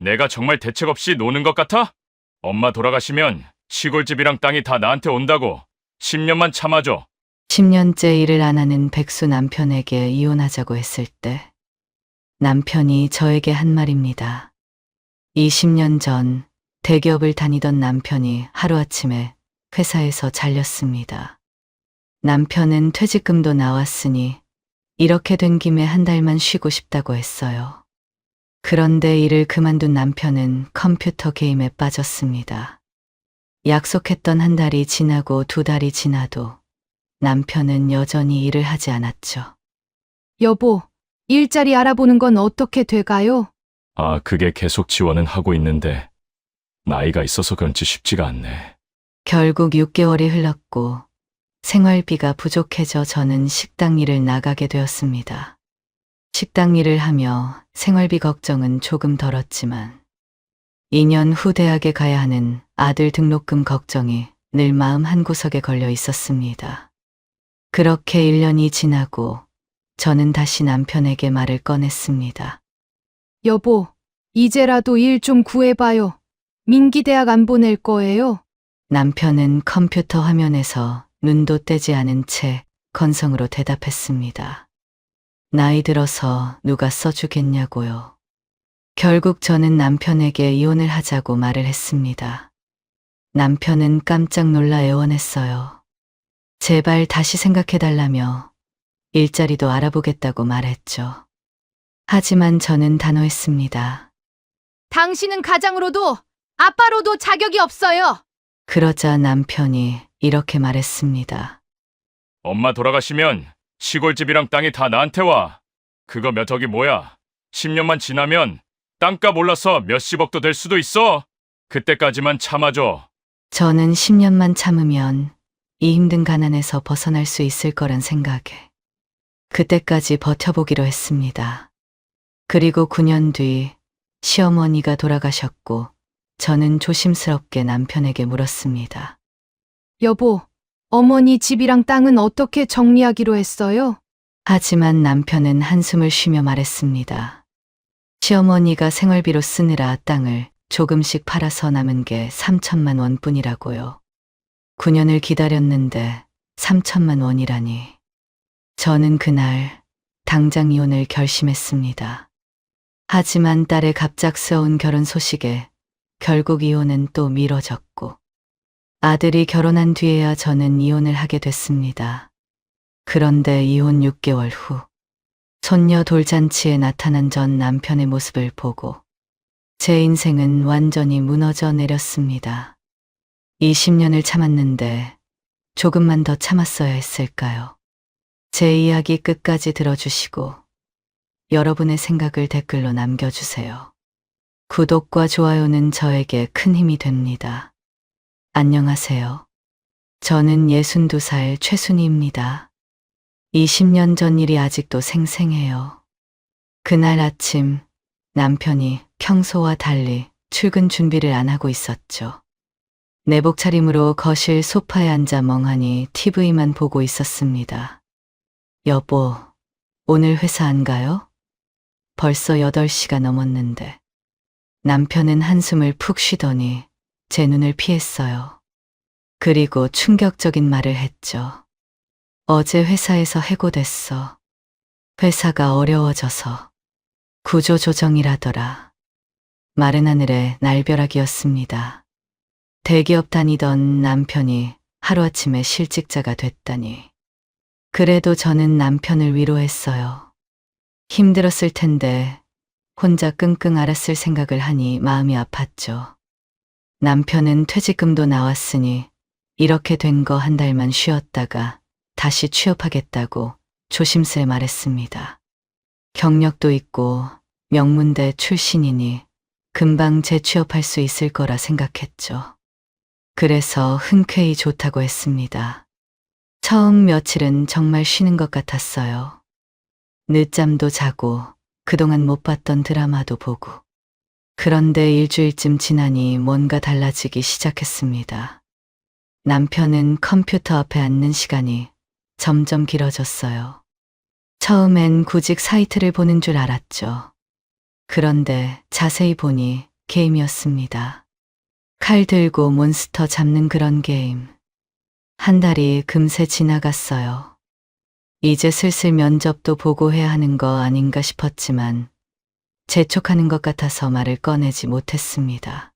내가 정말 대책 없이 노는 것 같아? 엄마 돌아가시면 시골집이랑 땅이 다 나한테 온다고. 10년만 참아줘. 10년째 일을 안 하는 백수 남편에게 이혼하자고 했을 때 남편이 저에게 한 말입니다. 20년 전 대기업을 다니던 남편이 하루아침에 회사에서 잘렸습니다. 남편은 퇴직금도 나왔으니 이렇게 된 김에 한 달만 쉬고 싶다고 했어요. 그런데 일을 그만둔 남편은 컴퓨터 게임에 빠졌습니다. 약속했던 한 달이 지나고 두 달이 지나도 남편은 여전히 일을 하지 않았죠. 여보, 일자리 알아보는 건 어떻게 돼가요? 그게 계속 지원은 하고 있는데 나이가 있어서 그런지 쉽지가 않네. 결국 6개월이 흘렀고 생활비가 부족해져 저는 식당 일을 나가게 되었습니다. 식당 일을 하며 생활비 걱정은 조금 덜었지만 2년 후 대학에 가야 하는 아들 등록금 걱정이 늘 마음 한구석에 걸려 있었습니다. 그렇게 1년이 지나고 저는 다시 남편에게 말을 꺼냈습니다. 여보, 이제라도 일 좀 구해봐요. 민기 대학 안 보낼 거예요? 남편은 컴퓨터 화면에서 눈도 떼지 않은 채 건성으로 대답했습니다. 나이 들어서 누가 써주겠냐고요. 결국 저는 남편에게 이혼을 하자고 말을 했습니다. 남편은 깜짝 놀라 애원했어요. 제발 다시 생각해달라며 일자리도 알아보겠다고 말했죠. 하지만 저는 단호했습니다. 당신은 가장으로도 아빠로도 자격이 없어요. 그러자 남편이 이렇게 말했습니다. 엄마 돌아가시면 시골집이랑 땅이 다 나한테 와. 그거 몇 억이 뭐야? 10년만 지나면 땅값 올라서 몇십억도 될 수도 있어. 그때까지만 참아줘. 저는 10년만 참으면 이 힘든 가난에서 벗어날 수 있을 거란 생각에 그때까지 버텨보기로 했습니다. 그리고 9년 뒤 시어머니가 돌아가셨고 저는 조심스럽게 남편에게 물었습니다. 여보, 어머니 집이랑 땅은 어떻게 정리하기로 했어요? 하지만 남편은 한숨을 쉬며 말했습니다. 시어머니가 생활비로 쓰느라 땅을 조금씩 팔아서 남은 게 3천만 원뿐이라고요. 9년을 기다렸는데 3천만 원이라니. 저는 그날 당장 이혼을 결심했습니다. 하지만 딸의 갑작스러운 결혼 소식에 결국 이혼은 또 미뤄졌고 아들이 결혼한 뒤에야 저는 이혼을 하게 됐습니다. 그런데 이혼 6개월 후 손녀 돌잔치에 나타난 전 남편의 모습을 보고 제 인생은 완전히 무너져 내렸습니다. 20년을 참았는데 조금만 더 참았어야 했을까요? 제 이야기 끝까지 들어주시고 여러분의 생각을 댓글로 남겨주세요. 구독과 좋아요는 저에게 큰 힘이 됩니다. 안녕하세요. 저는 62살 최순희입니다. 20년 전 일이 아직도 생생해요. 그날 아침 남편이 평소와 달리 출근 준비를 안 하고 있었죠. 내복 차림으로 거실 소파에 앉아 멍하니 TV만 보고 있었습니다. 여보, 오늘 회사 안 가요? 벌써 8시가 넘었는데. 남편은 한숨을 푹 쉬더니 제 눈을 피했어요. 그리고 충격적인 말을 했죠. 어제 회사에서 해고됐어. 회사가 어려워져서 구조조정이라더라. 마른 하늘에 날벼락이었습니다. 대기업 다니던 남편이 하루아침에 실직자가 됐다니. 그래도 저는 남편을 위로했어요. 힘들었을 텐데 혼자 끙끙 앓았을 생각을 하니 마음이 아팠죠. 남편은 퇴직금도 나왔으니 이렇게 된 거 한 달만 쉬었다가 다시 취업하겠다고 조심스레 말했습니다. 경력도 있고 명문대 출신이니 금방 재취업할 수 있을 거라 생각했죠. 그래서 흔쾌히 좋다고 했습니다. 처음 며칠은 정말 쉬는 것 같았어요. 늦잠도 자고 그동안 못 봤던 드라마도 보고. 그런데 일주일쯤 지나니 뭔가 달라지기 시작했습니다. 남편은 컴퓨터 앞에 앉는 시간이 점점 길어졌어요. 처음엔 구직 사이트를 보는 줄 알았죠. 그런데 자세히 보니 게임이었습니다. 칼 들고 몬스터 잡는 그런 게임. 한 달이 금세 지나갔어요. 이제 슬슬 면접도 보고 해야 하는 거 아닌가 싶었지만 재촉하는 것 같아서 말을 꺼내지 못했습니다.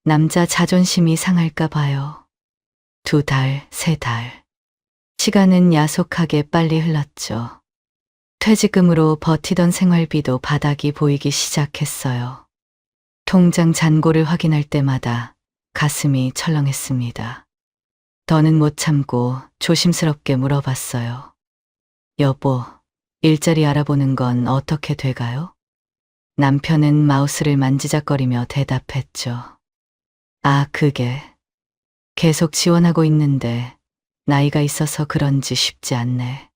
남자 자존심이 상할까 봐요. 2달, 3달. 시간은 야속하게 빨리 흘렀죠. 퇴직금으로 버티던 생활비도 바닥이 보이기 시작했어요. 통장 잔고를 확인할 때마다 가슴이 철렁했습니다. 더는 못 참고 조심스럽게 물어봤어요. 여보, 일자리 알아보는 건 어떻게 돼가요? 남편은 마우스를 만지작거리며 대답했죠. 아, 그게. 계속 지원하고 있는데 나이가 있어서 그런지 쉽지 않네.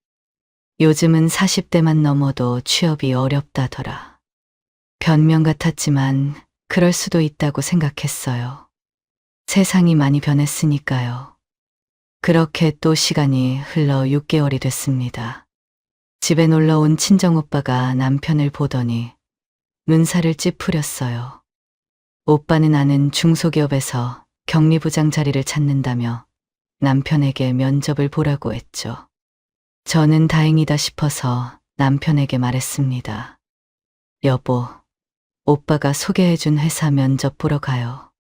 요즘은 40대만 넘어도 취업이 어렵다더라. 변명 같았지만 그럴 수도 있다고 생각했어요. 세상이 많이 변했으니까요. 그렇게 또 시간이 흘러 6개월이 됐습니다. 집에 놀러 온 친정오빠가 남편을 보더니 눈살을 찌푸렸어요. 오빠는 아는 중소기업에서 격리부장 자리를 찾는다며 남편에게 면접을 보라고 했죠. 저는 다행이다 싶어서 남편에게 말했습니다. 여보, 오빠가 소개해준 회사 면접 보러 가요.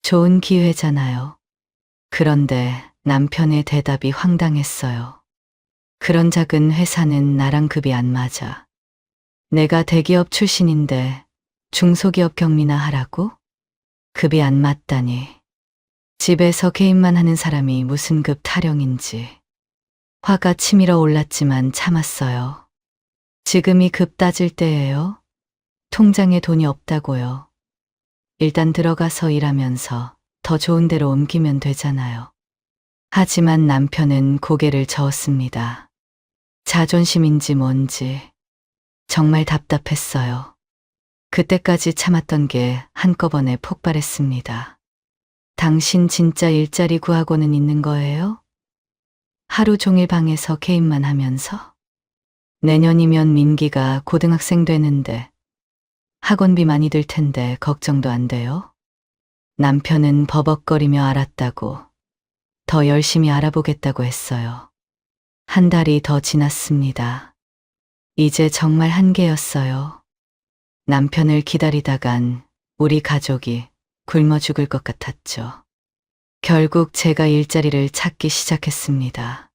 좋은 기회잖아요. 그런데 남편의 대답이 황당했어요. 그런 작은 회사는 나랑 급이 안 맞아. 내가 대기업 출신인데 중소기업 격리나 하라고? 급이 안 맞다니. 집에서 게임만 하는 사람이 무슨 급 타령인지. 화가 치밀어 올랐지만 참았어요. 지금이 급 따질 때예요? 통장에 돈이 없다고요. 일단 들어가서 일하면서 더 좋은 데로 옮기면 되잖아요. 하지만 남편은 고개를 저었습니다. 자존심인지 뭔지 정말 답답했어요. 그때까지 참았던 게 한꺼번에 폭발했습니다. 당신 진짜 일자리 구하고는 있는 거예요? 하루 종일 방에서 게임만 하면서? 내년이면 민기가 고등학생 되는데 학원비 많이 들 텐데 걱정도 안 돼요? 남편은 버벅거리며 알았다고 더 열심히 알아보겠다고 했어요. 한 달이 더 지났습니다. 이제 정말 한계였어요. 남편을 기다리다간 우리 가족이 굶어 죽을 것 같았죠. 결국 제가 일자리를 찾기 시작했습니다.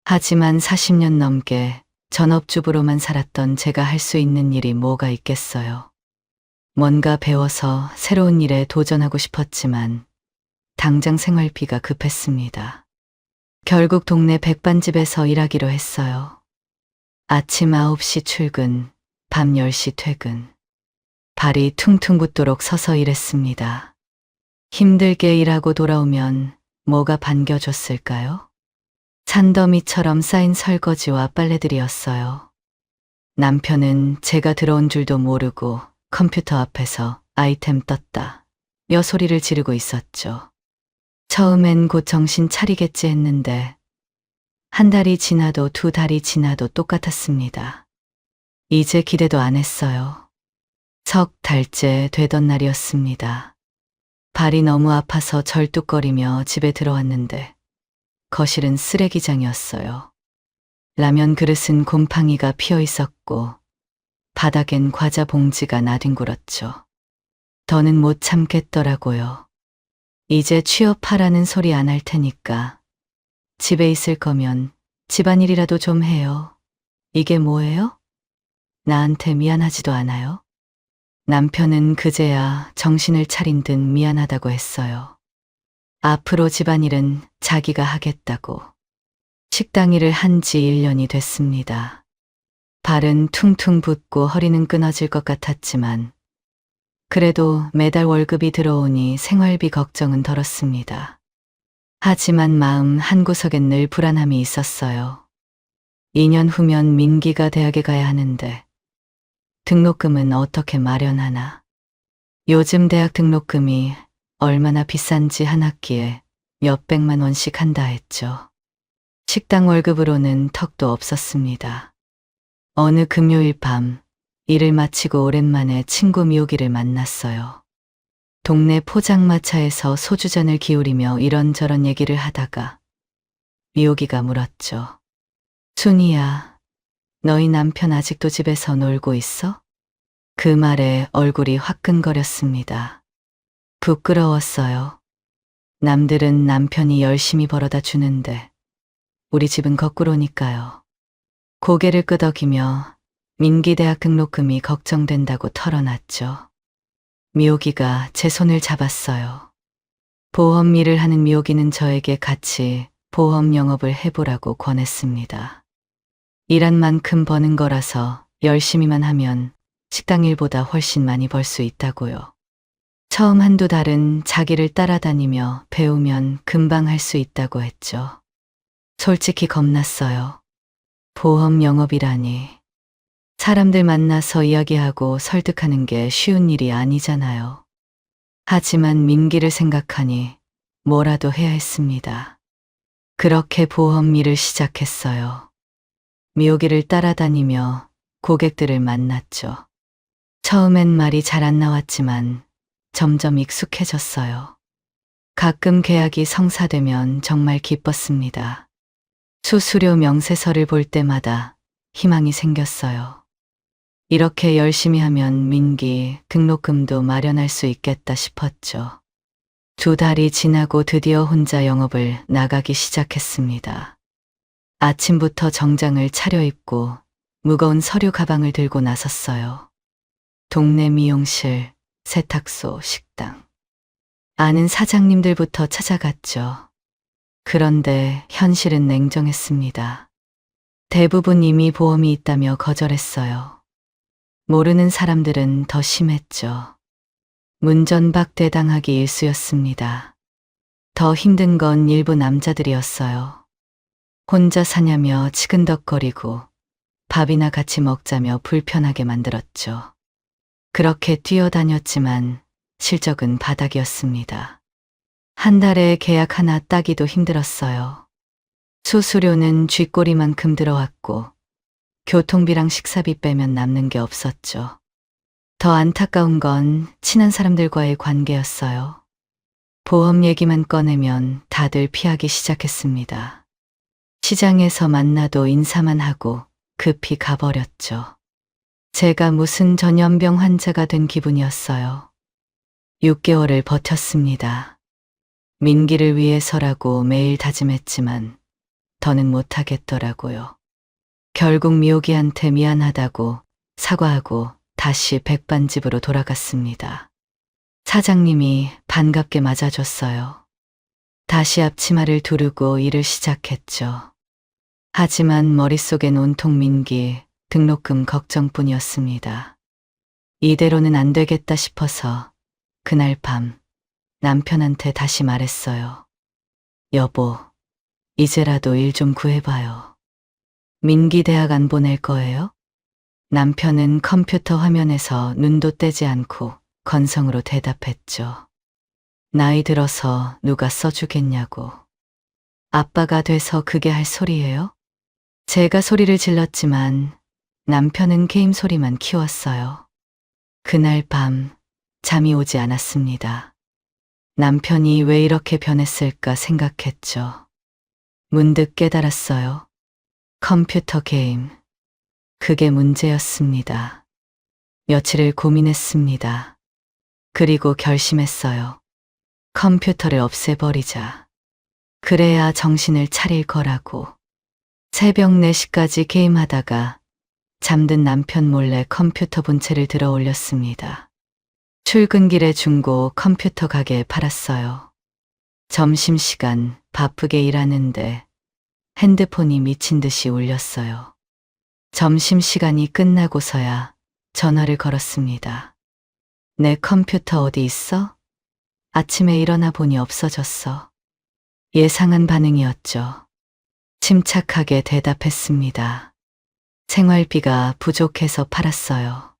하지만 40년 넘게 전업주부로만 살았던 제가 할 수 있는 일이 뭐가 있겠어요. 뭔가 배워서 새로운 일에 도전하고 싶었지만 당장 생활비가 급했습니다. 결국 동네 백반집에서 일하기로 했어요. 아침 9시 출근, 밤 10시 퇴근. 발이 퉁퉁 붓도록 서서 일했습니다. 힘들게 일하고 돌아오면 뭐가 반겨줬을까요? 산더미처럼 쌓인 설거지와 빨래들이었어요. 남편은 제가 들어온 줄도 모르고 컴퓨터 앞에서 아이템 떴다 며 소리를 지르고 있었죠. 처음엔 곧 정신 차리겠지 했는데 한 달이 지나도 2달이 지나도 똑같았습니다. 이제 기대도 안 했어요. 석 달째 되던 날이었습니다. 발이 너무 아파서 절뚝거리며 집에 들어왔는데 거실은 쓰레기장이었어요. 라면 그릇은 곰팡이가 피어 있었고 바닥엔 과자 봉지가 나뒹굴었죠. 더는 못 참겠더라고요. 이제 취업하라는 소리 안 할 테니까 집에 있을 거면 집안일이라도 좀 해요. 이게 뭐예요? 나한테 미안하지도 않아요? 남편은 그제야 정신을 차린 듯 미안하다고 했어요. 앞으로 집안일은 자기가 하겠다고. 식당 일을 한 지 1년이 됐습니다. 발은 퉁퉁 붓고 허리는 끊어질 것 같았지만 그래도 매달 월급이 들어오니 생활비 걱정은 덜었습니다. 하지만 마음 한구석엔 늘 불안함이 있었어요. 2년 후면 민기가 대학에 가야 하는데 등록금은 어떻게 마련하나. 요즘 대학 등록금이 얼마나 비싼지 한 학기에 몇백만 원씩 한다 했죠. 식당 월급으로는 턱도 없었습니다. 어느 금요일 밤 일을 마치고 오랜만에 친구 미옥이를 만났어요. 동네 포장마차에서 소주잔을 기울이며 이런저런 얘기를 하다가 미옥이가 물었죠. 순이야, 너희 남편 아직도 집에서 놀고 있어? 그 말에 얼굴이 화끈거렸습니다. 부끄러웠어요. 남들은 남편이 열심히 벌어다 주는데 우리 집은 거꾸로니까요. 고개를 끄덕이며 민기대학 등록금이 걱정된다고 털어놨죠. 미옥이가 제 손을 잡았어요. 보험 일을 하는 미옥이는 저에게 같이 보험 영업을 해보라고 권했습니다. 일한 만큼 버는 거라서 열심히만 하면 식당 일보다 훨씬 많이 벌 수 있다고요. 처음 한두 달은 자기를 따라다니며 배우면 금방 할 수 있다고 했죠. 솔직히 겁났어요. 보험 영업이라니. 사람들 만나서 이야기하고 설득하는 게 쉬운 일이 아니잖아요. 하지만 민기를 생각하니 뭐라도 해야 했습니다. 그렇게 보험 일을 시작했어요. 미옥이를 따라다니며 고객들을 만났죠. 처음엔 말이 잘 안 나왔지만 점점 익숙해졌어요. 가끔 계약이 성사되면 정말 기뻤습니다. 수수료 명세서를 볼 때마다 희망이 생겼어요. 이렇게 열심히 하면 민기 등록금도 마련할 수 있겠다 싶었죠. 2달이 지나고 드디어 혼자 영업을 나가기 시작했습니다. 아침부터 정장을 차려입고 무거운 서류 가방을 들고 나섰어요. 동네 미용실, 세탁소, 식당. 아는 사장님들부터 찾아갔죠. 그런데 현실은 냉정했습니다. 대부분 이미 보험이 있다며 거절했어요. 모르는 사람들은 더 심했죠. 문전박대당하기 일쑤였습니다. 더 힘든 건 일부 남자들이었어요. 혼자 사냐며 치근덕거리고 밥이나 같이 먹자며 불편하게 만들었죠. 그렇게 뛰어다녔지만 실적은 바닥이었습니다. 한 달에 계약 하나 따기도 힘들었어요. 수수료는 쥐꼬리만큼 들어왔고 교통비랑 식사비 빼면 남는 게 없었죠. 더 안타까운 건 친한 사람들과의 관계였어요. 보험 얘기만 꺼내면 다들 피하기 시작했습니다. 시장에서 만나도 인사만 하고 급히 가버렸죠. 제가 무슨 전염병 환자가 된 기분이었어요. 6개월을 버텼습니다. 민기를 위해서라고 매일 다짐했지만 더는 못하겠더라고요. 결국 미옥이한테 미안하다고 사과하고 다시 백반집으로 돌아갔습니다. 사장님이 반갑게 맞아줬어요. 다시 앞치마를 두르고 일을 시작했죠. 하지만 머릿속엔 온통 민기, 등록금 걱정뿐이었습니다. 이대로는 안 되겠다 싶어서 그날 밤 남편한테 다시 말했어요. 여보, 이제라도 일 좀 구해봐요. 민기 대학 안 보낼 거예요? 남편은 컴퓨터 화면에서 눈도 떼지 않고 건성으로 대답했죠. 나이 들어서 누가 써주겠냐고. 아빠가 돼서 그게 할 소리예요? 제가 소리를 질렀지만 남편은 게임 소리만 키웠어요. 그날 밤 잠이 오지 않았습니다. 남편이 왜 이렇게 변했을까 생각했죠. 문득 깨달았어요. 컴퓨터 게임. 그게 문제였습니다. 며칠을 고민했습니다. 그리고 결심했어요. 컴퓨터를 없애버리자. 그래야 정신을 차릴 거라고. 새벽 4시까지 게임하다가 잠든 남편 몰래 컴퓨터 본체를 들어 올렸습니다. 출근길에 중고 컴퓨터 가게에 팔았어요. 점심시간 바쁘게 일하는데 핸드폰이 미친 듯이 울렸어요. 점심시간이 끝나고서야 전화를 걸었습니다. 내 컴퓨터 어디 있어? 아침에 일어나 보니 없어졌어. 예상한 반응이었죠. 침착하게 대답했습니다. 생활비가 부족해서 팔았어요.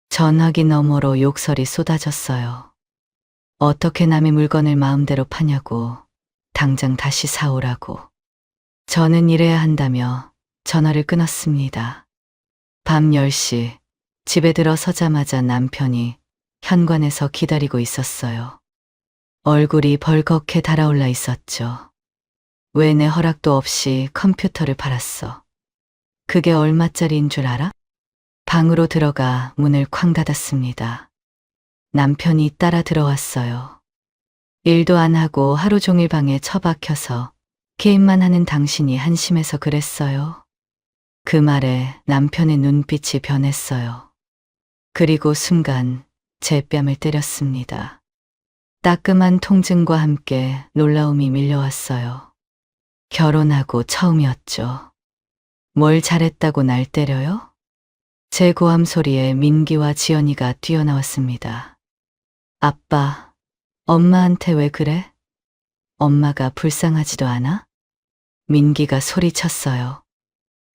전화기 너머로 욕설이 쏟아졌어요. 어떻게 남의 물건을 마음대로 파냐고, 당장 다시 사오라고. 저는 일해야 한다며 전화를 끊었습니다. 밤 10시 집에 들어서자마자 남편이 현관에서 기다리고 있었어요. 얼굴이 벌겋게 달아올라 있었죠. 왜 내 허락도 없이 컴퓨터를 팔았어? 그게 얼마짜리인 줄 알아? 방으로 들어가 문을 쾅 닫았습니다. 남편이 따라 들어왔어요. 일도 안 하고 하루 종일 방에 처박혀서 게임만 하는 당신이 한심해서 그랬어요. 그 말에 남편의 눈빛이 변했어요. 그리고 순간 제 뺨을 때렸습니다. 따끔한 통증과 함께 놀라움이 밀려왔어요. 결혼하고 처음이었죠. 뭘 잘했다고 날 때려요? 제 고함 소리에 민기와 지연이가 뛰어나왔습니다. 아빠, 엄마한테 왜 그래? 엄마가 불쌍하지도 않아? 민기가 소리쳤어요.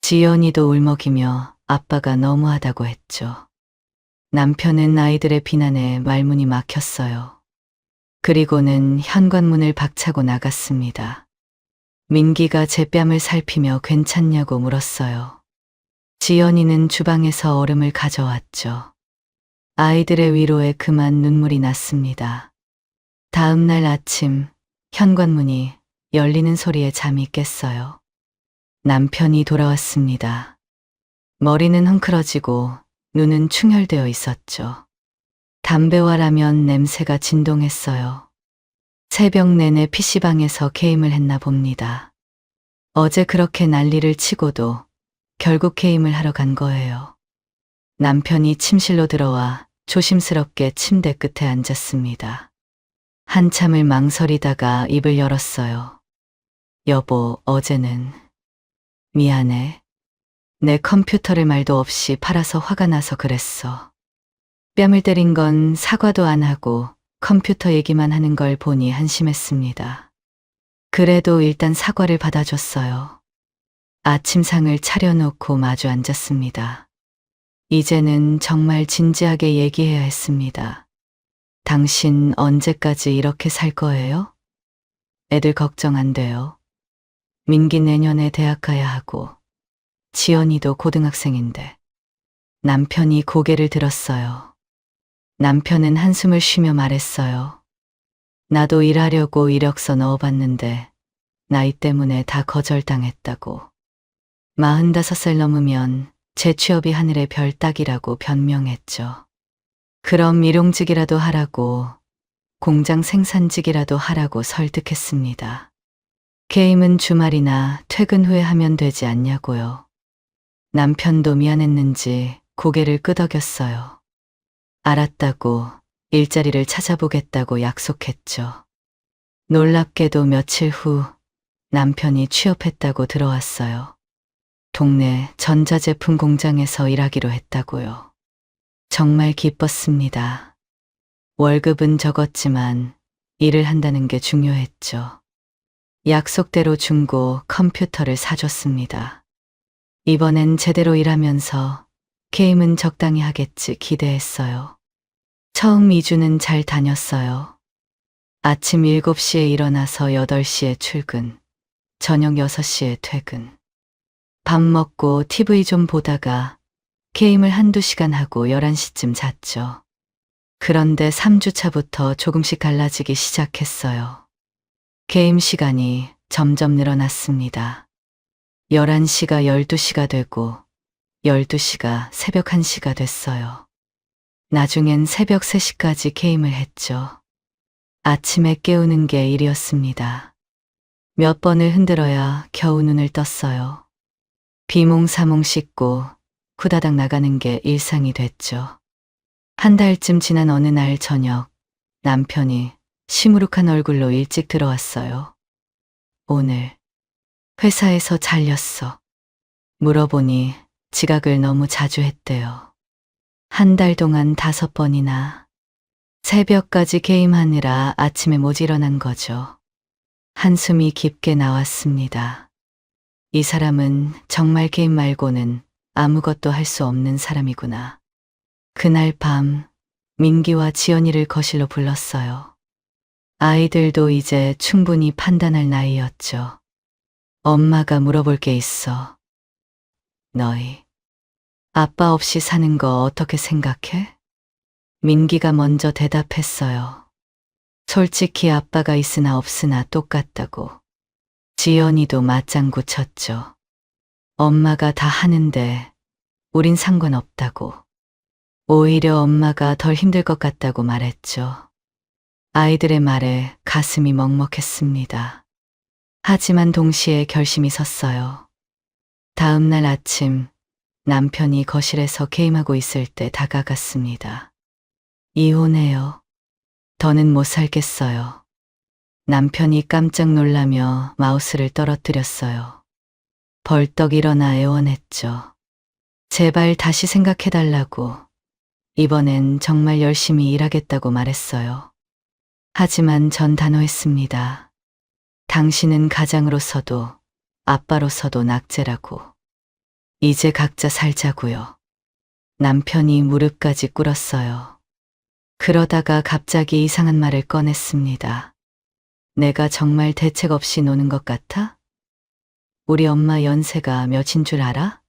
지연이도 울먹이며 아빠가 너무하다고 했죠. 남편은 아이들의 비난에 말문이 막혔어요. 그리고는 현관문을 박차고 나갔습니다. 민기가 제 뺨을 살피며 괜찮냐고 물었어요. 지연이는 주방에서 얼음을 가져왔죠. 아이들의 위로에 그만 눈물이 났습니다. 다음 날 아침 현관문이 열리는 소리에 잠이 깼어요. 남편이 돌아왔습니다. 머리는 헝클어지고 눈은 충혈되어 있었죠. 담배와 라면 냄새가 진동했어요. 새벽 내내 PC방에서 게임을 했나 봅니다. 어제 그렇게 난리를 치고도 결국 게임을 하러 간 거예요. 남편이 침실로 들어와 조심스럽게 침대 끝에 앉았습니다. 한참을 망설이다가 입을 열었어요. 여보, 어제는 미안해. 내 컴퓨터를 말도 없이 팔아서 화가 나서 그랬어. 뺨을 때린 건 사과도 안 하고 컴퓨터 얘기만 하는 걸 보니 한심했습니다. 그래도 일단 사과를 받아줬어요. 아침상을 차려놓고 마주 앉았습니다. 이제는 정말 진지하게 얘기해야 했습니다. 당신 언제까지 이렇게 살 거예요? 애들 걱정 안 돼요. 민기 내년에 대학 가야 하고 지연이도 고등학생인데. 남편이 고개를 들었어요. 남편은 한숨을 쉬며 말했어요. 나도 일하려고 이력서 넣어봤는데 나이 때문에 다 거절당했다고. 45살 넘으면 재취업이 하늘의 별 따기라고 변명했죠. 그럼 일용직이라도 하라고, 공장 생산직이라도 하라고 설득했습니다. 게임은 주말이나 퇴근 후에 하면 되지 않냐고요. 남편도 미안했는지 고개를 끄덕였어요. 알았다고 일자리를 찾아보겠다고 약속했죠. 놀랍게도 며칠 후 남편이 취업했다고 들어왔어요. 동네 전자제품 공장에서 일하기로 했다고요. 정말 기뻤습니다. 월급은 적었지만 일을 한다는 게 중요했죠. 약속대로 중고 컴퓨터를 사줬습니다. 이번엔 제대로 일하면서 게임은 적당히 하겠지 기대했어요. 처음 2주는 잘 다녔어요. 아침 7시에 일어나서 8시에 출근, 저녁 6시에 퇴근. 밥 먹고 TV 좀 보다가 게임을 한두 시간 하고 11시쯤 잤죠. 그런데 3주차부터 조금씩 갈라지기 시작했어요. 게임 시간이 점점 늘어났습니다. 11시가 12시가 되고 12시가 새벽 1시가 됐어요. 나중엔 새벽 3시까지 게임을 했죠. 아침에 깨우는 게 일이었습니다. 몇 번을 흔들어야 겨우 눈을 떴어요. 비몽사몽 씻고 후다닥 나가는 게 일상이 됐죠. 한 달쯤 지난 어느 날 저녁, 남편이 시무룩한 얼굴로 일찍 들어왔어요. 오늘 회사에서 잘렸어. 물어보니 지각을 너무 자주 했대요. 한 달 동안 5번이나. 새벽까지 게임하느라 아침에 못 일어난 거죠. 한숨이 깊게 나왔습니다. 이 사람은 정말 게임 말고는 아무것도 할 수 없는 사람이구나. 그날 밤 민기와 지연이를 거실로 불렀어요. 아이들도 이제 충분히 판단할 나이였죠. 엄마가 물어볼 게 있어. 너희 아빠 없이 사는 거 어떻게 생각해? 민기가 먼저 대답했어요. 솔직히 아빠가 있으나 없으나 똑같다고. 지연이도 맞장구 쳤죠. 엄마가 다 하는데 우린 상관없다고. 오히려 엄마가 덜 힘들 것 같다고 말했죠. 아이들의 말에 가슴이 먹먹했습니다. 하지만 동시에 결심이 섰어요. 다음 날 아침 남편이 거실에서 게임하고 있을 때 다가갔습니다. 이혼해요. 더는 못 살겠어요. 남편이 깜짝 놀라며 마우스를 떨어뜨렸어요. 벌떡 일어나 애원했죠. 제발 다시 생각해달라고. 이번엔 정말 열심히 일하겠다고 말했어요. 하지만 전 단호했습니다. 당신은 가장으로서도 아빠로서도 낙제라고. 이제 각자 살자고요. 남편이 무릎까지 꿇었어요. 그러다가 갑자기 이상한 말을 꺼냈습니다. 내가 정말 대책 없이 노는 것 같아? 우리 엄마 연세가 몇인 줄 알아?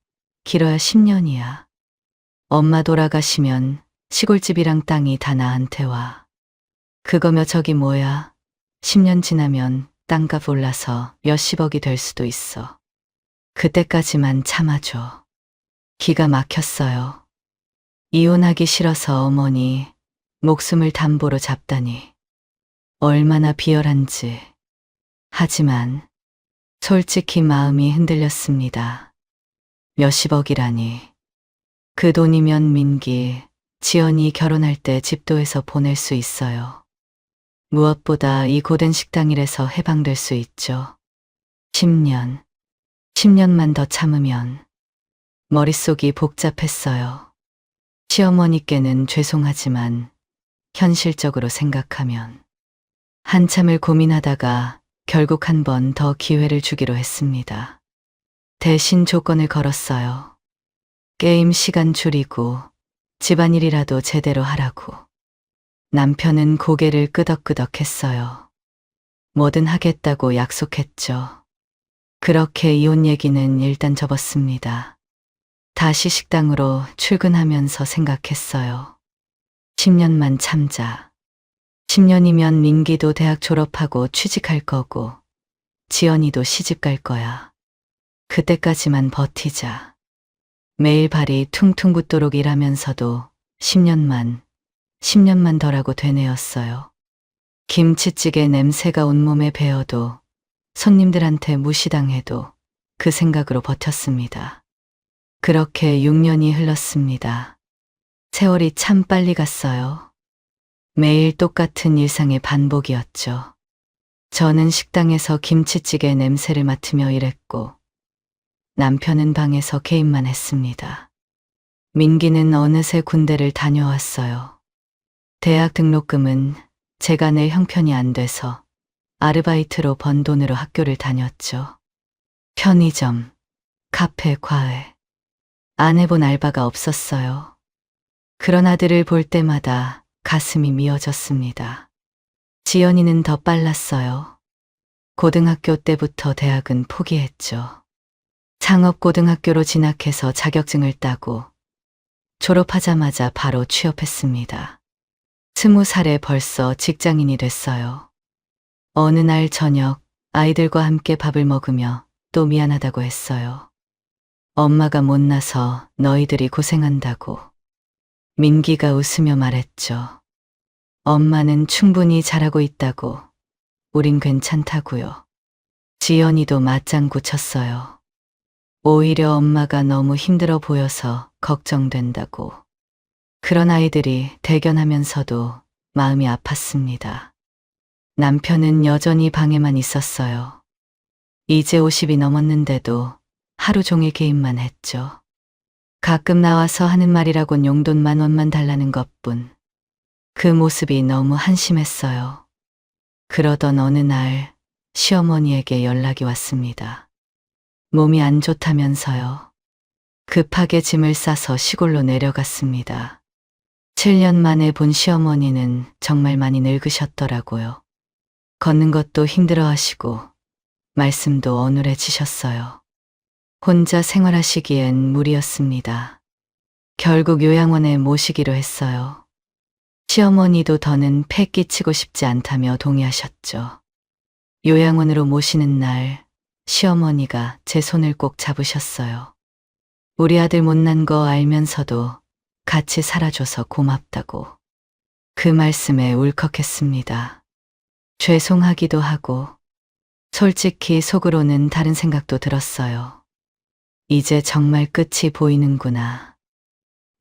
길어야 10년이야. 엄마 돌아가시면 시골집이랑 땅이 다 나한테 와. 그거며 저기 뭐야. 10년 지나면 땅값 올라서 몇십억이 될 수도 있어. 그때까지만 참아줘. 기가 막혔어요. 이혼하기 싫어서 어머니 목숨을 담보로 잡다니. 얼마나 비열한지. 하지만 솔직히 마음이 흔들렸습니다. 몇십억이라니. 그 돈이면 민기, 지연이 결혼할 때 집도에서 보낼 수 있어요. 무엇보다 이 고된 식당일에서 해방될 수 있죠. 10년. 10년만 더 참으면. 머릿속이 복잡했어요. 시어머니께는 죄송하지만 현실적으로 생각하면. 한참을 고민하다가 결국 한 번 더 기회를 주기로 했습니다. 대신 조건을 걸었어요. 게임 시간 줄이고 집안일이라도 제대로 하라고. 남편은 고개를 끄덕끄덕 했어요. 뭐든 하겠다고 약속했죠. 그렇게 이혼 얘기는 일단 접었습니다. 다시 식당으로 출근하면서 생각했어요. 10년만 참자. 10년이면 민기도 대학 졸업하고 취직할 거고, 지연이도 시집 갈 거야. 그때까지만 버티자. 매일 발이 퉁퉁 붓도록 일하면서도 10년만 덜하고 되뇌었어요. 김치찌개 냄새가 온몸에 배어도, 손님들한테 무시당해도 그 생각으로 버텼습니다. 그렇게 6년이 흘렀습니다. 세월이 참 빨리 갔어요. 매일 똑같은 일상의 반복이었죠. 저는 식당에서 김치찌개 냄새를 맡으며 일했고, 남편은 방에서 게임만 했습니다. 민기는 어느새 군대를 다녀왔어요. 대학 등록금은 제가 낼 형편이 안 돼서 아르바이트로 번 돈으로 학교를 다녔죠. 편의점, 카페, 과외. 안 해본 알바가 없었어요. 그런 아들을 볼 때마다 가슴이 미어졌습니다. 지연이는 더 빨랐어요. 고등학교 때부터 대학은 포기했죠. 상업고등학교로 진학해서 자격증을 따고 졸업하자마자 바로 취업했습니다. 20살에 벌써 직장인이 됐어요. 어느 날 저녁 아이들과 함께 밥을 먹으며 또 미안하다고 했어요. 엄마가 못나서 너희들이 고생한다고. 민기가 웃으며 말했죠. 엄마는 충분히 잘하고 있다고. 우린 괜찮다고요. 지연이도 맞장구 쳤어요. 오히려 엄마가 너무 힘들어 보여서 걱정된다고. 그런 아이들이 대견하면서도 마음이 아팠습니다. 남편은 여전히 방에만 있었어요. 이제 50이 넘었는데도 하루 종일 게임만 했죠. 가끔 나와서 하는 말이라곤 용돈 10,000원만 달라는 것뿐. 그 모습이 너무 한심했어요. 그러던 어느 날 시어머니에게 연락이 왔습니다. 몸이 안 좋다면서요. 급하게 짐을 싸서 시골로 내려갔습니다. 7년 만에 본 시어머니는 정말 많이 늙으셨더라고요. 걷는 것도 힘들어하시고 말씀도 어눌해지셨어요. 혼자 생활하시기엔 무리였습니다. 결국 요양원에 모시기로 했어요. 시어머니도 더는 패 끼치고 싶지 않다며 동의하셨죠. 요양원으로 모시는 날 시어머니가 제 손을 꼭 잡으셨어요. 우리 아들 못난 거 알면서도 같이 살아줘서 고맙다고. 그 말씀에 울컥했습니다. 죄송하기도 하고 솔직히 속으로는 다른 생각도 들었어요. 이제 정말 끝이 보이는구나.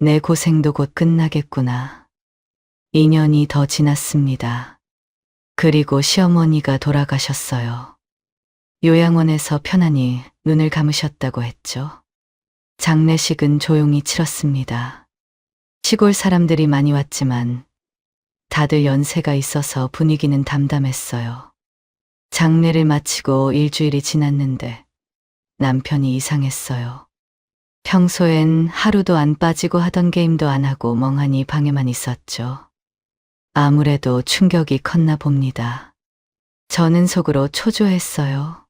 내 고생도 곧 끝나겠구나. 2년이 더 지났습니다. 그리고 시어머니가 돌아가셨어요. 요양원에서 편안히 눈을 감으셨다고 했죠. 장례식은 조용히 치렀습니다. 시골 사람들이 많이 왔지만 다들 연세가 있어서 분위기는 담담했어요. 장례를 마치고 일주일이 지났는데 남편이 이상했어요. 평소엔 하루도 안 빠지고 하던 게임도 안 하고 멍하니 방에만 있었죠. 아무래도 충격이 컸나 봅니다. 저는 속으로 초조했어요.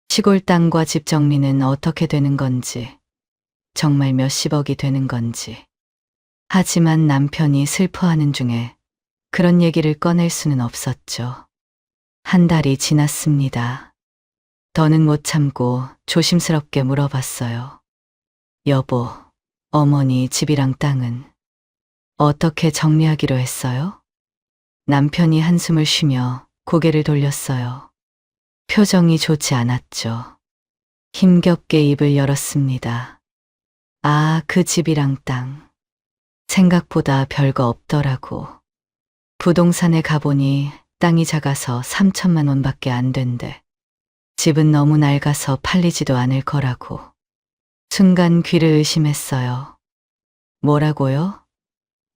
시골 땅과 집 정리는 어떻게 되는 건지, 정말 몇십억이 되는 건지. 하지만 남편이 슬퍼하는 중에 그런 얘기를 꺼낼 수는 없었죠. 한 달이 지났습니다. 더는 못 참고 조심스럽게 물어봤어요. 여보, 어머니 집이랑 땅은 어떻게 정리하기로 했어요? 남편이 한숨을 쉬며 고개를 돌렸어요. 표정이 좋지 않았죠. 힘겹게 입을 열었습니다. 아, 그 집이랑 땅. 생각보다 별거 없더라고. 부동산에 가보니 땅이 작아서 3천만 원밖에 안 된대. 집은 너무 낡아서 팔리지도 않을 거라고. 순간 귀를 의심했어요. 뭐라고요?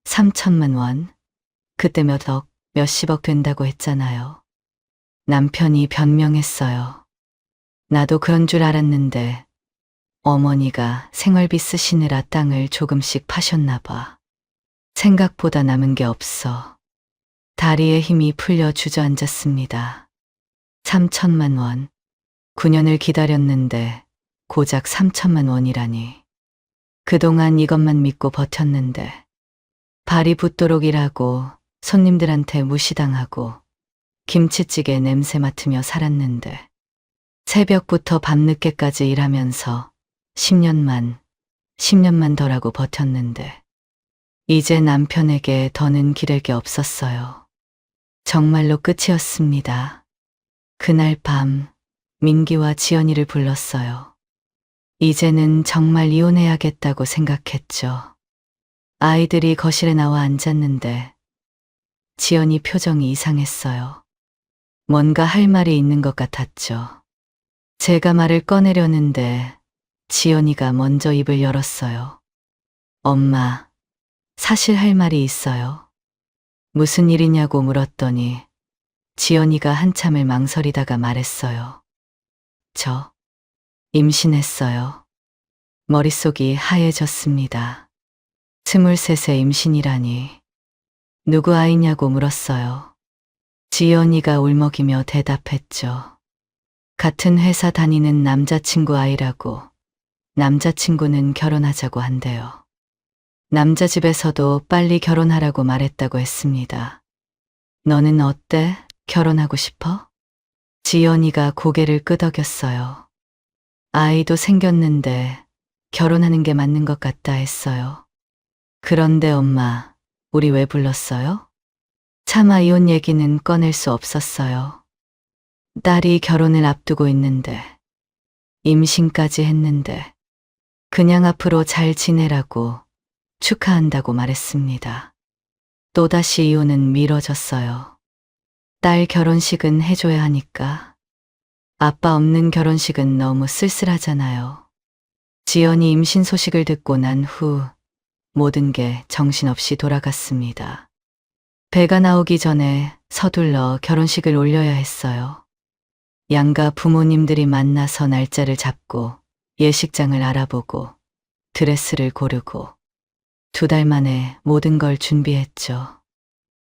3천만 원? 그때 몇 억, 몇십억 된다고 했잖아요. 남편이 변명했어요. 나도 그런 줄 알았는데 어머니가 생활비 쓰시느라 땅을 조금씩 파셨나 봐. 생각보다 남은 게 없어. 다리에 힘이 풀려 주저앉았습니다. 3천만 원. 9년을 기다렸는데 고작 3천만 원이라니. 그동안 이것만 믿고 버텼는데 발이 붓도록 일하고 손님들한테 무시당하고 김치찌개 냄새 맡으며 살았는데 새벽부터 밤늦게까지 일하면서 10년만 더라고 버텼는데 이제 남편에게 더는 기댈 게 없었어요. 정말로 끝이었습니다. 그날 밤 민기와 지연이를 불렀어요. 이제는 정말 이혼해야겠다고 생각했죠. 아이들이 거실에 나와 앉았는데 지연이 표정이 이상했어요. 뭔가 할 말이 있는 것 같았죠. 제가 말을 꺼내려는데 지연이가 먼저 입을 열었어요. 엄마, 사실 할 말이 있어요. 무슨 일이냐고 물었더니 지연이가 한참을 망설이다가 말했어요. 저 임신했어요. 머릿속이 하얘졌습니다. 23세 임신이라니. 누구 아이냐고 물었어요. 지연이가 울먹이며 대답했죠. 같은 회사 다니는 남자친구 아이라고. 남자친구는 결혼하자고 한대요. 남자 집에서도 빨리 결혼하라고 말했다고 했습니다. 너는 어때? 결혼하고 싶어? 지연이가 고개를 끄덕였어요. 아이도 생겼는데 결혼하는 게 맞는 것 같다 했어요. 그런데 엄마, 우리 왜 불렀어요? 차마 이혼 얘기는 꺼낼 수 없었어요. 딸이 결혼을 앞두고 있는데, 임신까지 했는데, 그냥 앞으로 잘 지내라고 축하한다고 말했습니다. 또다시 이혼은 미뤄졌어요. 딸 결혼식은 해줘야 하니까. 아빠 없는 결혼식은 너무 쓸쓸하잖아요. 지연이 임신 소식을 듣고 난 후 모든 게 정신없이 돌아갔습니다. 배가 나오기 전에 서둘러 결혼식을 올려야 했어요. 양가 부모님들이 만나서 날짜를 잡고 예식장을 알아보고 드레스를 고르고 2달 만에 모든 걸 준비했죠.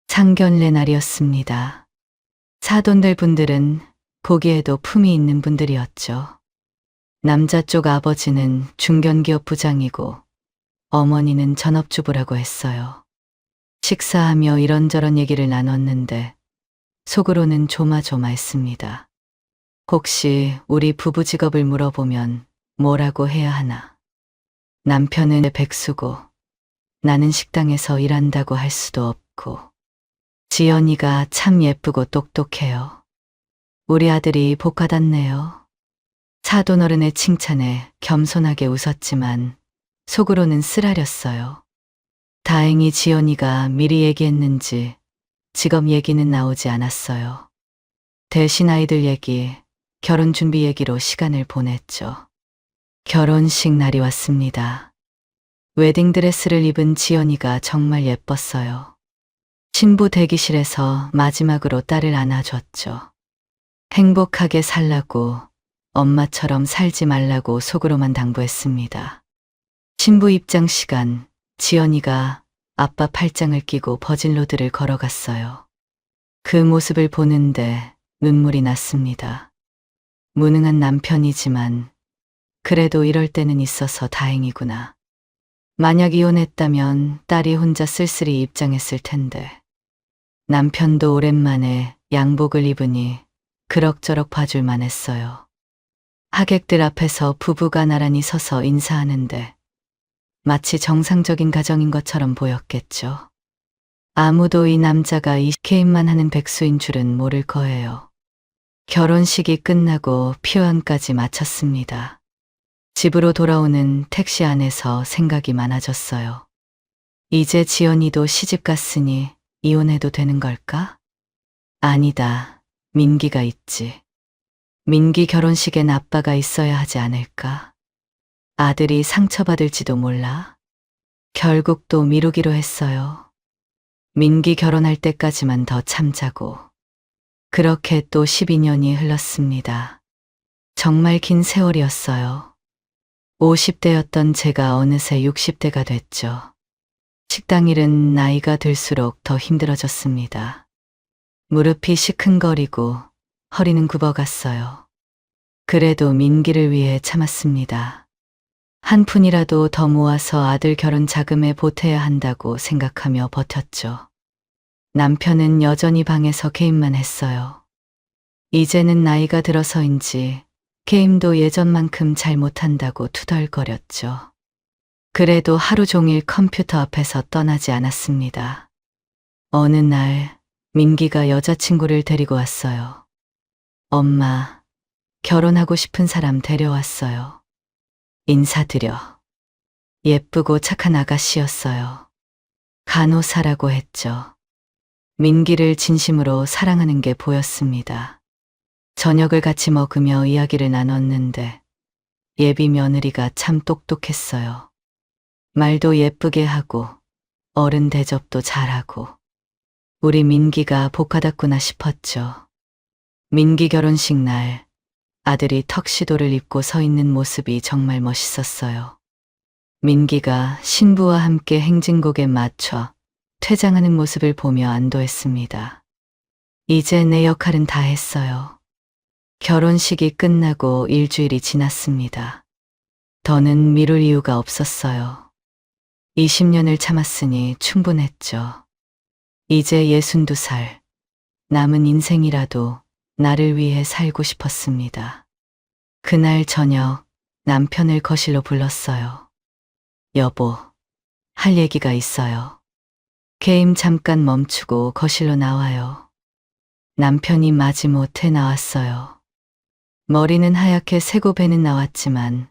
상견례 날이었습니다. 사돈들 분들은 보기에도 품이 있는 분들이었죠. 남자 쪽 아버지는 중견기업 부장이고 어머니는 전업주부라고 했어요. 식사하며 이런저런 얘기를 나눴는데 속으로는 조마조마했습니다. 혹시 우리 부부 직업을 물어보면 뭐라고 해야 하나? 남편은 백수고 나는 식당에서 일한다고 할 수도 없고 지연이가 참 예쁘고 똑똑해요. 우리 아들이 복 받았네요. 사돈어른의 칭찬에 겸손하게 웃었지만 속으로는 쓰라렸어요. 다행히 지연이가 미리 얘기했는지 직업 얘기는 나오지 않았어요. 대신 아이들 얘기, 결혼 준비 얘기로 시간을 보냈죠. 결혼식 날이 왔습니다. 웨딩드레스를 입은 지연이가 정말 예뻤어요. 신부 대기실에서 마지막으로 딸을 안아줬죠. 행복하게 살라고, 엄마처럼 살지 말라고 속으로만 당부했습니다. 신부 입장 시간, 지연이가 아빠 팔짱을 끼고 버진로드를 걸어갔어요. 그 모습을 보는데 눈물이 났습니다. 무능한 남편이지만 그래도 이럴 때는 있어서 다행이구나. 만약 이혼했다면 딸이 혼자 쓸쓸히 입장했을 텐데. 남편도 오랜만에 양복을 입으니 그럭저럭 봐줄만 했어요. 하객들 앞에서 부부가 나란히 서서 인사하는데 마치 정상적인 가정인 것처럼 보였겠죠. 아무도 이 남자가 이 게임만 하는 백수인 줄은 모를 거예요. 결혼식이 끝나고 피원까지 마쳤습니다. 집으로 돌아오는 택시 안에서 생각이 많아졌어요. 이제 지연이도 시집 갔으니 이혼해도 되는 걸까? 아니다. 민기가 있지. 민기 결혼식엔 아빠가 있어야 하지 않을까? 아들이 상처받을지도 몰라. 결국 또 미루기로 했어요. 민기 결혼할 때까지만 더 참자고. 그렇게 또 12년이 흘렀습니다. 정말 긴 세월이었어요. 50대였던 제가 어느새 60대가 됐죠. 식당 일은 나이가 들수록 더 힘들어졌습니다. 무릎이 시큰거리고 허리는 굽어갔어요. 그래도 민기를 위해 참았습니다. 한 푼이라도 더 모아서 아들 결혼 자금에 보태야 한다고 생각하며 버텼죠. 남편은 여전히 방에서 게임만 했어요. 이제는 나이가 들어서인지 게임도 예전만큼 잘 못한다고 투덜거렸죠. 그래도 하루 종일 컴퓨터 앞에서 떠나지 않았습니다. 어느 날 민기가 여자친구를 데리고 왔어요. 엄마, 결혼하고 싶은 사람 데려왔어요. 인사드려. 예쁘고 착한 아가씨였어요. 간호사라고 했죠. 민기를 진심으로 사랑하는 게 보였습니다. 저녁을 같이 먹으며 이야기를 나눴는데 예비 며느리가 참 똑똑했어요. 말도 예쁘게 하고 어른 대접도 잘하고 우리 민기가 복받았구나 싶었죠. 민기 결혼식 날 아들이 턱시도를 입고 서 있는 모습이 정말 멋있었어요. 민기가 신부와 함께 행진곡에 맞춰 퇴장하는 모습을 보며 안도했습니다. 이제 내 역할은 다 했어요. 결혼식이 끝나고 일주일이 지났습니다. 더는 미룰 이유가 없었어요. 20년을 참았으니 충분했죠. 이제 62살, 남은 인생이라도 나를 위해 살고 싶었습니다. 그날 저녁 남편을 거실로 불렀어요. 여보, 할 얘기가 있어요. 게임 잠깐 멈추고 거실로 나와요. 남편이 마지못해 나왔어요. 머리는 하얗게 새고 배는 나왔지만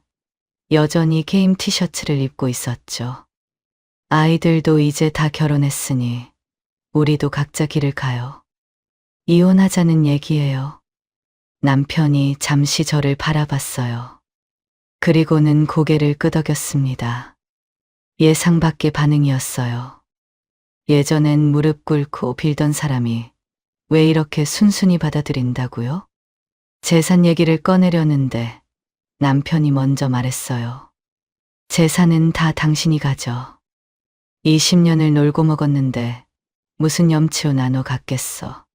여전히 게임 티셔츠를 입고 있었죠. 아이들도 이제 다 결혼했으니 우리도 각자 길을 가요. 이혼하자는 얘기예요. 남편이 잠시 저를 바라봤어요. 그리고는 고개를 끄덕였습니다. 예상 밖의 반응이었어요. 예전엔 무릎 꿇고 빌던 사람이 왜 이렇게 순순히 받아들인다고요? 재산 얘기를 꺼내려는데 남편이 먼저 말했어요. 재산은 다 당신이 가져. 20년을 놀고 먹었는데 무슨 염치로 나눠 갖겠어.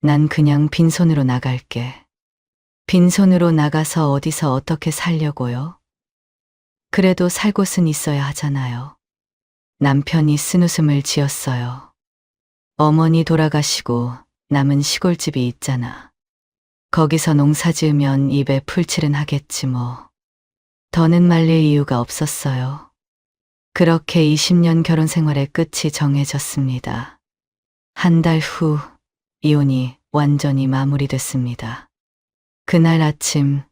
난 그냥 빈손으로 나갈게. 빈손으로 나가서 어디서 어떻게 살려고요? 그래도 살 곳은 있어야 하잖아요. 남편이 쓴웃음을 지었어요. 어머니 돌아가시고 남은 시골집이 있잖아. 거기서 농사 지으면 입에 풀칠은 하겠지 뭐. 더는 말릴 이유가 없었어요. 그렇게 20년 결혼 생활의 끝이 정해졌습니다. 한 달 후 이혼이 완전히 마무리됐습니다. 그날 아침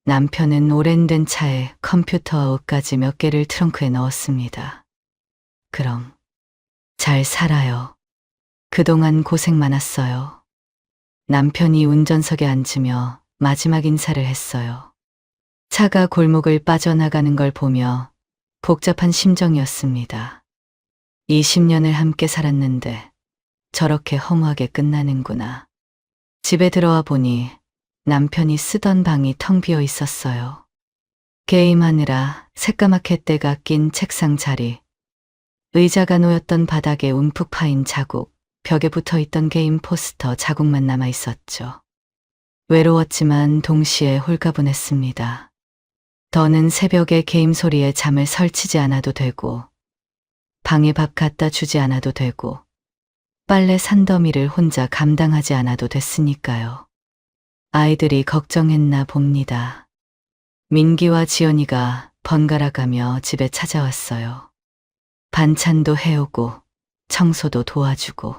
남편은 오랜된 차에 컴퓨터와 옷까지 몇 개를 트렁크에 넣었습니다. 그럼 잘 살아요. 그동안 고생 많았어요. 남편이 운전석에 앉으며 마지막 인사를 했어요. 차가 골목을 빠져나가는 걸 보며 복잡한 심정이었습니다. 20년을 함께 살았는데 저렇게 허무하게 끝나는구나. 집에 들어와 보니 남편이 쓰던 방이 텅 비어 있었어요. 게임하느라 새까맣게 때가 낀 책상 자리, 의자가 놓였던 바닥에 움푹 파인 자국, 벽에 붙어 있던 게임 포스터 자국만 남아 있었죠. 외로웠지만 동시에 홀가분했습니다. 더는 새벽에 게임 소리에 잠을 설치지 않아도 되고, 방에 밥 갖다 주지 않아도 되고, 빨래 산더미를 혼자 감당하지 않아도 됐으니까요. 아이들이 걱정했나 봅니다. 민기와 지연이가 번갈아 가며 집에 찾아왔어요. 반찬도 해오고 청소도 도와주고.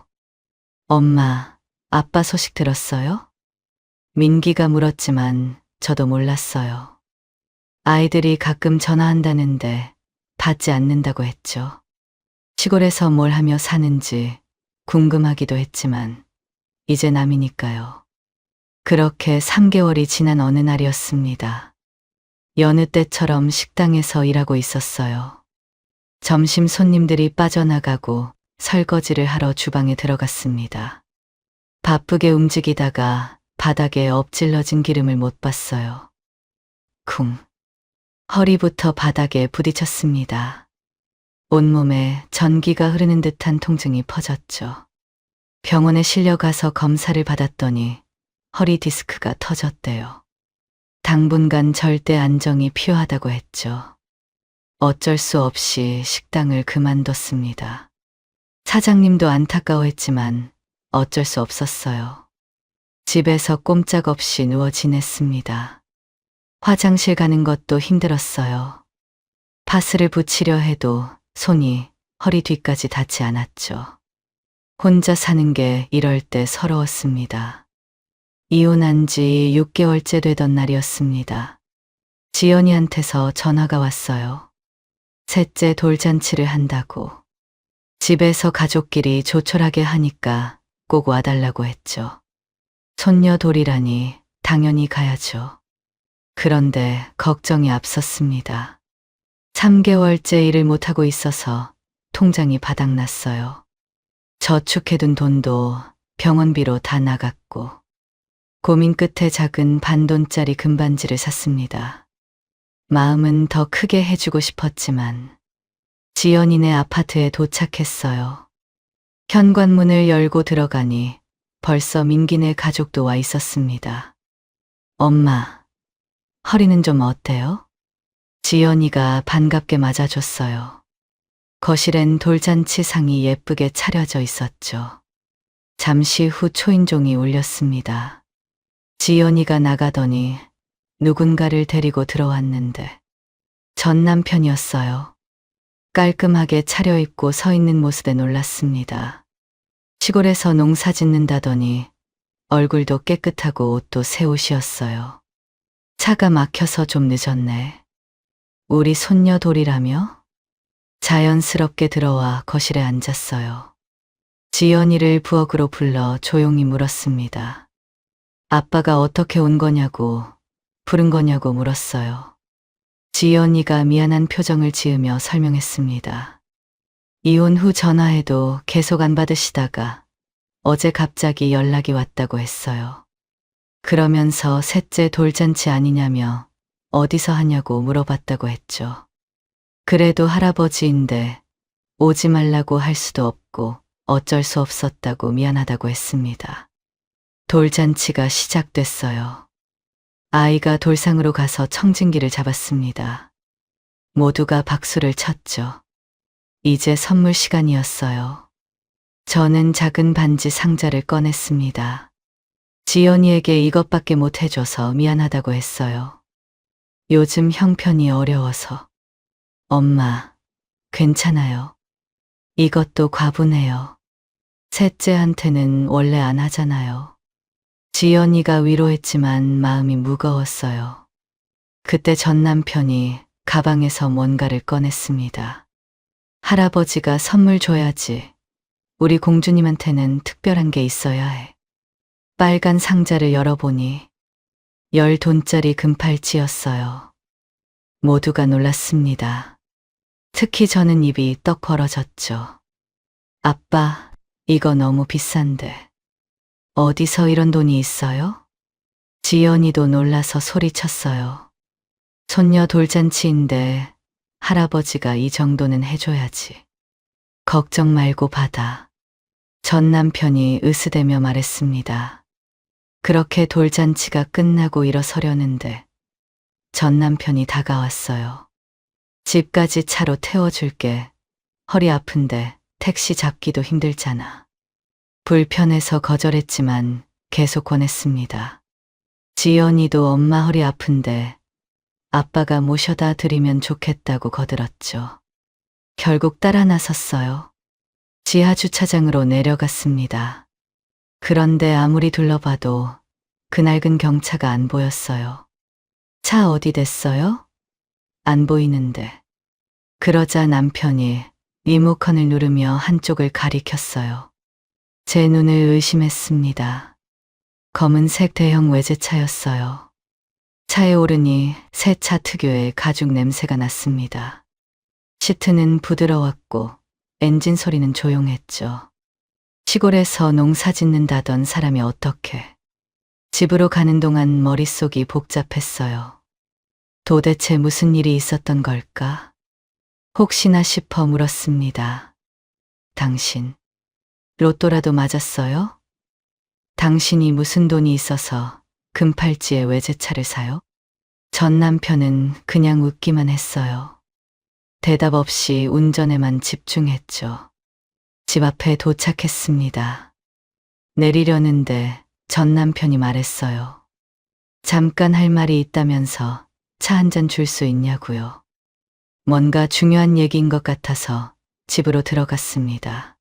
엄마, 아빠 소식 들었어요? 민기가 물었지만 저도 몰랐어요. 아이들이 가끔 전화한다는데 받지 않는다고 했죠. 시골에서 뭘 하며 사는지 궁금하기도 했지만 이제 남이니까요. 그렇게 3개월이 지난 어느 날이었습니다. 여느 때처럼 식당에서 일하고 있었어요. 점심 손님들이 빠져나가고 설거지를 하러 주방에 들어갔습니다. 바쁘게 움직이다가 바닥에 엎질러진 기름을 못 봤어요. 쿵. 허리부터 바닥에 부딪혔습니다. 온몸에 전기가 흐르는 듯한 통증이 퍼졌죠. 병원에 실려가서 검사를 받았더니 허리 디스크가 터졌대요. 당분간 절대 안정이 필요하다고 했죠. 어쩔 수 없이 식당을 그만뒀습니다. 사장님도 안타까워했지만 어쩔 수 없었어요. 집에서 꼼짝없이 누워 지냈습니다. 화장실 가는 것도 힘들었어요. 파스를 붙이려 해도 손이 허리 뒤까지 닿지 않았죠. 혼자 사는 게 이럴 때 서러웠습니다. 이혼한 지 6개월째 되던 날이었습니다. 지연이한테서 전화가 왔어요. 셋째 돌잔치를 한다고. 집에서 가족끼리 조촐하게 하니까 꼭 와달라고 했죠. 손녀 돌이라니 당연히 가야죠. 그런데 걱정이 앞섰습니다. 3개월째 일을 못하고 있어서 통장이 바닥났어요. 저축해둔 돈도 병원비로 다 나갔고, 고민 끝에 작은 반돈짜리 금반지를 샀습니다. 마음은 더 크게 해주고 싶었지만 지연이네 아파트에 도착했어요. 현관문을 열고 들어가니 벌써 민기네 가족도 와 있었습니다. 엄마, 허리는 좀 어때요? 지연이가 반갑게 맞아줬어요. 거실엔 돌잔치 상이 예쁘게 차려져 있었죠. 잠시 후 초인종이 울렸습니다. 지연이가 나가더니 누군가를 데리고 들어왔는데 전 남편이었어요. 깔끔하게 차려입고 서 있는 모습에 놀랐습니다. 시골에서 농사 짓는다더니 얼굴도 깨끗하고 옷도 새 옷이었어요. 차가 막혀서 좀 늦었네. 우리 손녀 돌이라며? 자연스럽게 들어와 거실에 앉았어요. 지연이를 부엌으로 불러 조용히 물었습니다. 아빠가 어떻게 온 거냐고, 부른 거냐고 물었어요. 지연이가 미안한 표정을 지으며 설명했습니다. 이혼 후 전화해도 계속 안 받으시다가 어제 갑자기 연락이 왔다고 했어요. 그러면서 셋째 돌잔치 아니냐며 어디서 하냐고 물어봤다고 했죠. 그래도 할아버지인데 오지 말라고 할 수도 없고 어쩔 수 없었다고 미안하다고 했습니다. 돌잔치가 시작됐어요. 아이가 돌상으로 가서 청진기를 잡았습니다. 모두가 박수를 쳤죠. 이제 선물 시간이었어요. 저는 작은 반지 상자를 꺼냈습니다. 지연이에게 이것밖에 못 해줘서 미안하다고 했어요. 요즘 형편이 어려워서. 엄마, 괜찮아요. 이것도 과분해요. 셋째한테는 원래 안 하잖아요. 지연이가 위로했지만 마음이 무거웠어요. 그때 전 남편이 가방에서 뭔가를 꺼냈습니다. 할아버지가 선물 줘야지. 우리 공주님한테는 특별한 게 있어야 해. 빨간 상자를 열어보니 10돈짜리 금팔찌였어요. 모두가 놀랐습니다. 특히 저는 입이 떡 벌어졌죠. 아빠, 이거 너무 비싼데. 어디서 이런 돈이 있어요? 지연이도 놀라서 소리쳤어요. 손녀 돌잔치인데 할아버지가 이 정도는 해줘야지. 걱정 말고 받아. 전 남편이 으스대며 말했습니다. 그렇게 돌잔치가 끝나고 일어서려는데 전 남편이 다가왔어요. 집까지 차로 태워줄게. 허리 아픈데 택시 잡기도 힘들잖아. 불편해서 거절했지만 계속 권했습니다. 지연이도 엄마 허리 아픈데 아빠가 모셔다 드리면 좋겠다고 거들었죠. 결국 따라 나섰어요. 지하 주차장으로 내려갔습니다. 그런데 아무리 둘러봐도 그낡은 경차가 안 보였어요. 차 어디 됐어요? 안 보이는데. 그러자 남편이 리모컨을 누르며 한쪽을 가리켰어요. 제 눈을 의심했습니다. 검은색 대형 외제차였어요. 차에 오르니 새 차 특유의 가죽 냄새가 났습니다. 시트는 부드러웠고 엔진 소리는 조용했죠. 시골에서 농사 짓는다던 사람이 어떻게. 집으로 가는 동안 머릿속이 복잡했어요. 도대체 무슨 일이 있었던 걸까? 혹시나 싶어 물었습니다. 당신, 로또라도 맞았어요? 당신이 무슨 돈이 있어서 금팔찌에 외제차를 사요? 전 남편은 그냥 웃기만 했어요. 대답 없이 운전에만 집중했죠. 집 앞에 도착했습니다. 내리려는데 전 남편이 말했어요. 잠깐 할 말이 있다면서 차 한 잔 줄 수 있냐고요. 뭔가 중요한 얘기인 것 같아서 집으로 들어갔습니다.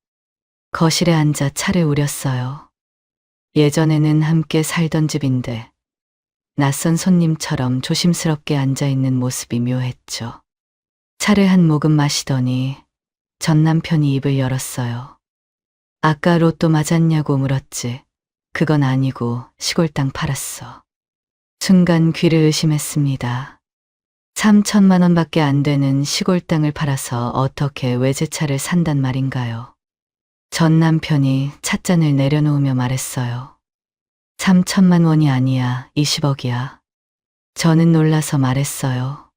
거실에 앉아 차를 우렸어요. 예전에는 함께 살던 집인데 낯선 손님처럼 조심스럽게 앉아있는 모습이 묘했죠. 차를 한 모금 마시더니 전 남편이 입을 열었어요. 아까 로또 맞았냐고 물었지. 그건 아니고 시골 땅 팔았어. 순간 귀를 의심했습니다. 3천만 원밖에 안 되는 시골 땅을 팔아서 어떻게 외제차를 산단 말인가요? 전 남편이 찻잔을 내려놓으며 말했어요. 3천만 원이 아니야, 20억이야. 저는 놀라서 말했어요.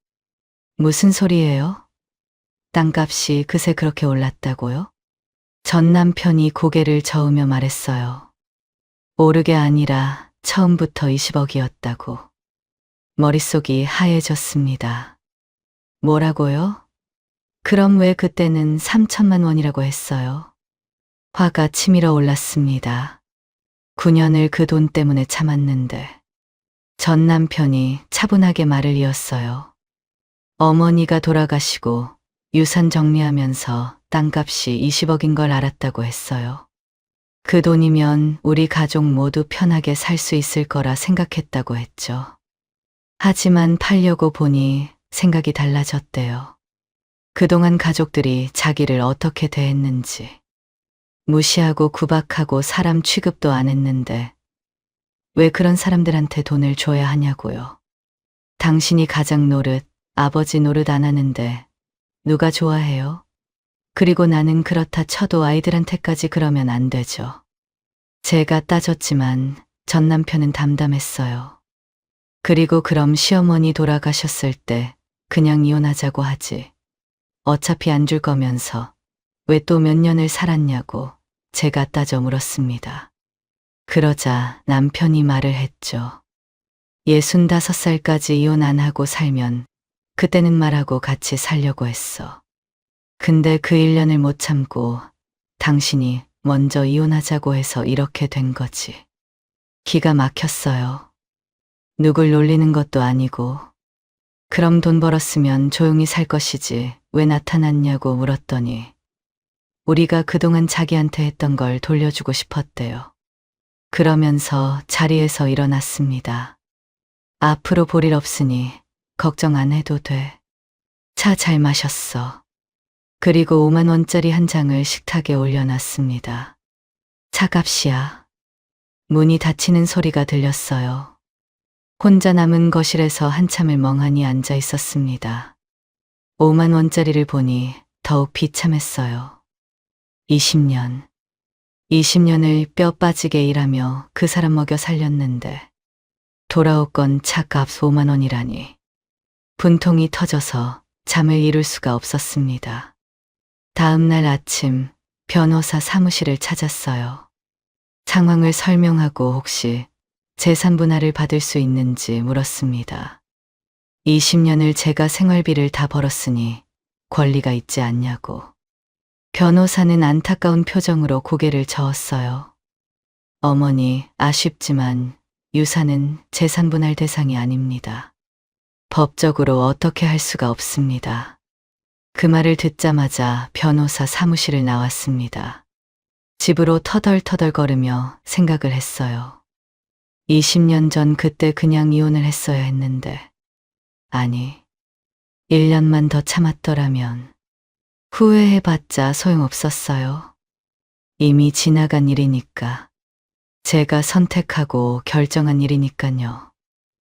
무슨 소리예요? 땅값이 그새 그렇게 올랐다고요? 전 남편이 고개를 저으며 말했어요. 오르게 아니라 처음부터 20억이었다고. 머릿속이 하얘졌습니다. 뭐라고요? 그럼 왜 그때는 3천만 원이라고 했어요? 화가 치밀어 올랐습니다. 9년을 그 돈 때문에 참았는데. 전 남편이 차분하게 말을 이었어요. 어머니가 돌아가시고 유산 정리하면서 땅값이 20억인 걸 알았다고 했어요. 그 돈이면 우리 가족 모두 편하게 살 수 있을 거라 생각했다고 했죠. 하지만 팔려고 보니 생각이 달라졌대요. 그동안 가족들이 자기를 어떻게 대했는지. 무시하고 구박하고 사람 취급도 안 했는데 왜 그런 사람들한테 돈을 줘야 하냐고요. 당신이 가장 노릇, 아버지 노릇 안 하는데 누가 좋아해요? 그리고 나는 그렇다 쳐도 아이들한테까지 그러면 안 되죠. 제가 따졌지만 전 남편은 담담했어요. 그리고 그럼 시어머니 돌아가셨을 때 그냥 이혼하자고 하지. 어차피 안 줄 거면서 왜 또 몇 년을 살았냐고 제가 따져 물었습니다. 그러자 남편이 말을 했죠. 65살까지 이혼 안 하고 살면 그때는 말하고 같이 살려고 했어. 근데 그 1년을 못 참고 당신이 먼저 이혼하자고 해서 이렇게 된 거지. 기가 막혔어요. 누굴 놀리는 것도 아니고. 그럼 돈 벌었으면 조용히 살 것이지 왜 나타났냐고 물었더니 우리가 그동안 자기한테 했던 걸 돌려주고 싶었대요. 그러면서 자리에서 일어났습니다. 앞으로 볼 일 없으니 걱정 안 해도 돼. 차 잘 마셨어. 그리고 5만 원짜리 한 장을 식탁에 올려놨습니다. 차값이야. 문이 닫히는 소리가 들렸어요. 혼자 남은 거실에서 한참을 멍하니 앉아 있었습니다. 5만 원짜리를 보니 더욱 비참했어요. 20년을 뼈 빠지게 일하며 그 사람 먹여 살렸는데 돌아올 건 차값 5만 원이라니. 분통이 터져서 잠을 이룰 수가 없었습니다. 다음 날 아침 변호사 사무실을 찾았어요. 상황을 설명하고 혹시 재산 분할을 받을 수 있는지 물었습니다. 20년을 제가 생활비를 다 벌었으니 권리가 있지 않냐고. 변호사는 안타까운 표정으로 고개를 저었어요. 어머니, 아쉽지만 유산은 재산 분할 대상이 아닙니다. 법적으로 어떻게 할 수가 없습니다. 그 말을 듣자마자 변호사 사무실을 나왔습니다. 집으로 터덜터덜 걸으며 생각을 했어요. 20년 전 그때 그냥 이혼을 했어야 했는데, 아니, 1년만 더 참았더라면 후회해봤자 소용없었어요. 이미 지나간 일이니까. 제가 선택하고 결정한 일이니까요.